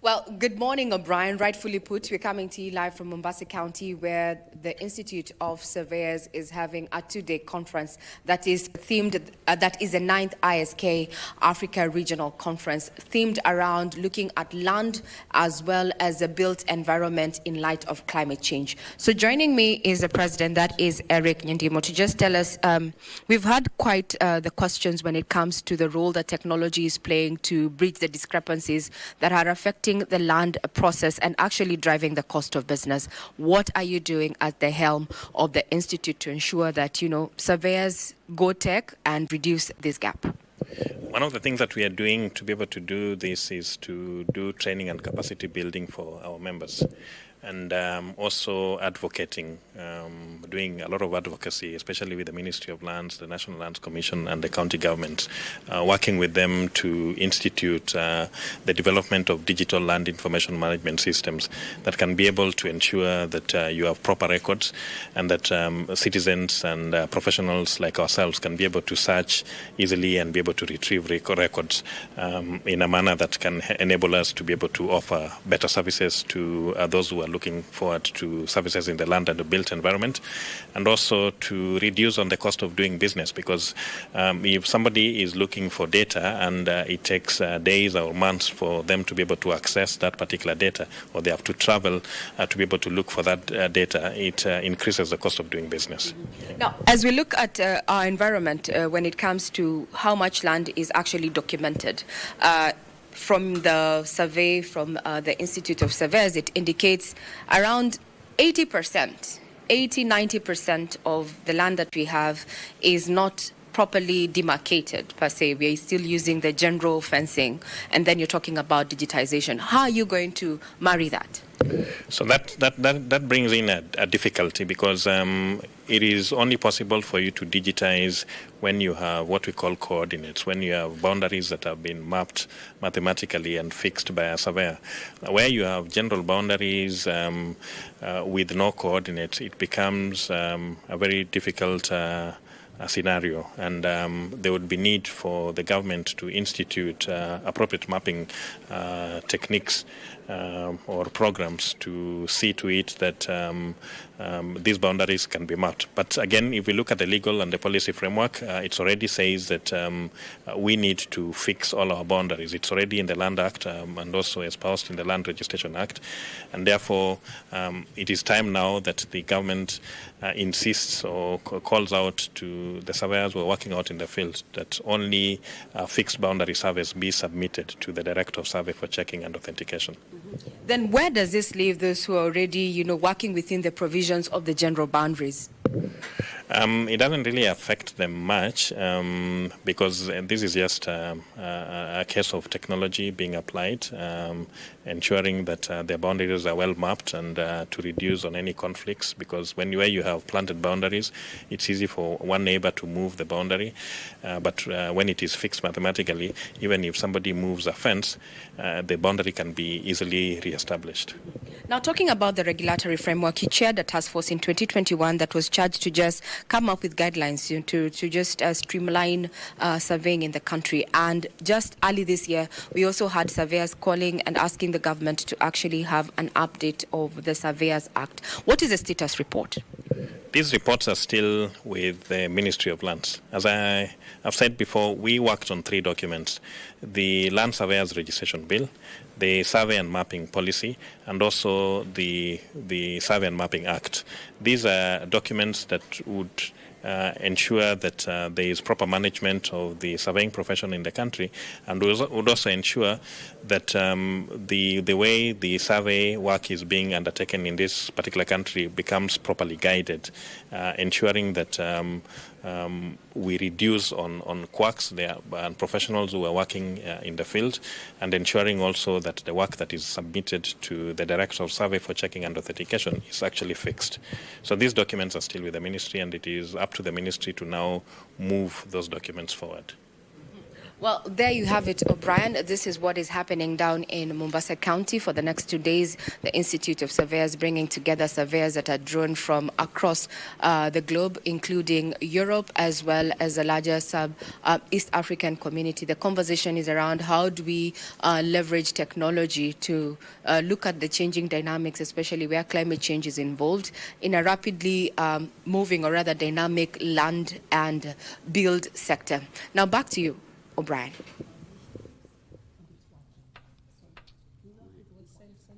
Well, good morning, O'Brien. Rightfully put, we're coming to you live from Mombasa County, where the Institute of Surveyors is having a two-day conference that is themed, that is the 9th ISK Africa Regional Conference, themed around looking at land as well as the built environment in light of climate change. So joining me is the president, that is Eric Nyandimo, to just tell us, we've had quite the questions when it comes to the role that technology is playing to bridge the discrepancies that are affecting the land process and actually driving the cost of business. What are you doing at the helm of the Institute to ensure that, surveyors go tech and reduce this gap? One of the things that we are doing to be able to do this is to do training and capacity building for our members, and also advocating, doing a lot of advocacy, especially with the Ministry of Lands, the National Lands Commission, and the county governments, working with them to institute the development of digital land information management systems that can be able to ensure that you have proper records, and that citizens and professionals like ourselves can be able to search easily and be able to retrieve records in a manner that can enable us to be able to offer better services to those who are looking forward to services in the land and the built environment, and also to reduce on the cost of doing business, because if somebody is looking for data and it takes days or months for them to be able to access that particular data, or they have to travel to be able to look for that data, it increases the cost of doing business. Now, as we look at our environment when it comes to how much land is actually documented, from the survey from the Institute of Surveyors, it indicates around 80%, 90% of the land that we have is not properly demarcated per se. We are still using the general fencing, and then you're talking about digitization. How are you going to marry that? So that brings in a difficulty, because it is only possible for you to digitize when you have what we call coordinates, when you have boundaries that have been mapped mathematically and fixed by a surveyor. Where you have general boundaries with no coordinates, it becomes a very difficult scenario, and there would be need for the government to institute appropriate mapping techniques or programs to see to it that these boundaries can be mapped. But again, if we look at the legal and the policy framework, it already says that we need to fix all our boundaries. It's already in the Land Act and also espoused in the Land Registration Act, and therefore it is time now that the government insists or calls out to the surveyors who are working out in the field that only fixed boundary surveys be submitted to the Director of Survey for checking and authentication. Then where does this leave those who are already, working within the provisions of the general boundaries? It doesn't really affect them much, because this is just a case of technology being applied, ensuring that their boundaries are well mapped, and to reduce on any conflicts, because where you have planted boundaries, it's easy for one neighbor to move the boundary, but when it is fixed mathematically, even if somebody moves a fence, the boundary can be easily re-established. Now, talking about the regulatory framework, he chaired a task force in 2021 that was charged to just come up with guidelines to just streamline surveying in the country. And just early this year, we also had surveyors calling and asking the government to actually have an update of the Surveyors Act. What is the status report? These reports are still with the Ministry of Lands. As I have said before, we worked on 3 documents: the Land Surveyors Registration Bill, the Survey and Mapping Policy, and also the Survey and Mapping Act. These are documents that would ensure that there is proper management of the surveying profession in the country, and would also ensure that the way the survey work is being undertaken in this particular country becomes properly guided, ensuring that we reduce on quacks there and professionals who are working in the field, and ensuring also that the work that is submitted to the Director of Survey for checking and authentication is actually fixed. So these documents are still with the ministry, and it is up to the ministry to now move those documents forward. Well, there you have it, O'Brien. This is what is happening down in Mombasa County for the next 2 days. The Institute of Surveyors bringing together surveyors that are drawn from across the globe, including Europe, as well as a larger East African community. The conversation is around how do we leverage technology to look at the changing dynamics, especially where climate change is involved, in a rapidly moving or rather dynamic land and build sector. Now back to you, O'Brien.